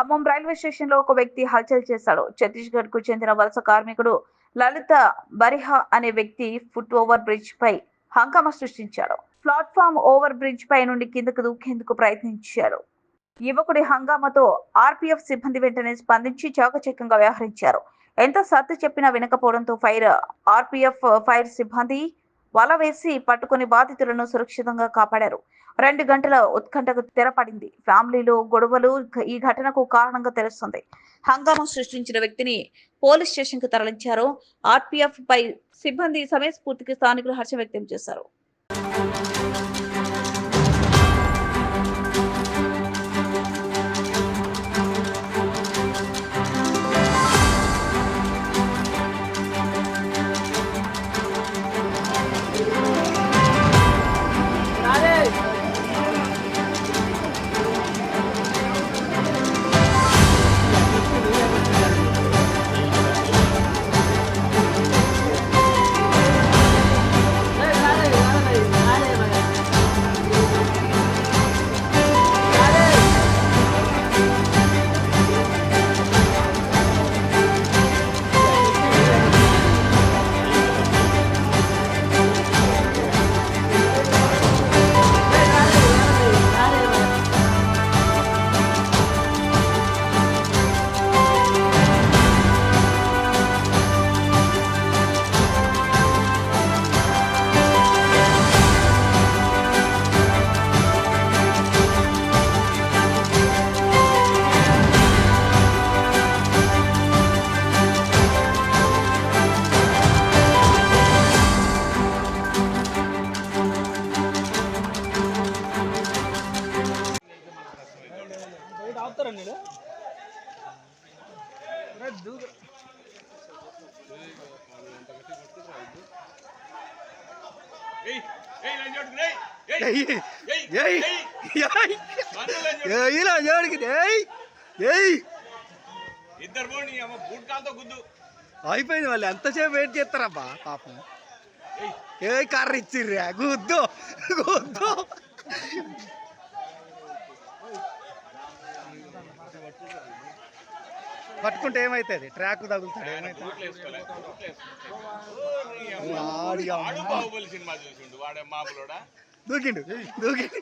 Khammam railway station లో ఒక వ్యక్తి హల్చల్ చేశాడు. ఛత్తీస్గఢ్ కు చెందిన వలస కార్మికుడు లలిత బరిహా అనే వ్యక్తి ఫుట్ ఓవర్ బ్రిడ్జ్ పై హంగామా సృష్టించాడు. ప్లాట్ఫామ్ ఓవర్ బ్రిడ్జ్ పై నుండి కిందకు దూకేందుకు ప్రయత్నించాడు. యువకుడి హంగామాతో ఆర్పీఎఫ్ సిబ్బంది వెంటనే స్పందించి చాకచక్యంగా వ్యవహరించారు. ఎంత సర్ది చెప్పినా వినకపోవడంతో ఆర్పీఎఫ్ ఫైర్ సిబ్బంది వల వేసి పట్టుకుని బాధితులను సురక్షితంగా కాపాడారు. 2 గంటల ఉత్కంఠకు తెరపడింది. ఫ్యామిలీలో గొడవలు ఈ ఘటనకు కారణంగా తెలుస్తుంది. హంగామా సృష్టించిన వ్యక్తిని పోలీస్ స్టేషన్ కు తరలించారు. ఆర్పీఎఫ్ పై సిబ్బంది సమయస్ఫూర్తికి స్థానికులు హర్షం వ్యక్తం చేశారు. అయిపోయింది. వాళ్ళు ఎంతసేపు వెయిట్ చేస్తారబ్బా పాపం. ఏ కర్ర ఇచ్చిర్రా గుద్దు గుద్దు. పట్టుకుంటే ఏమైతుంది? ట్రాక్ తగులుతాడు. దూకిండు దూకిండు.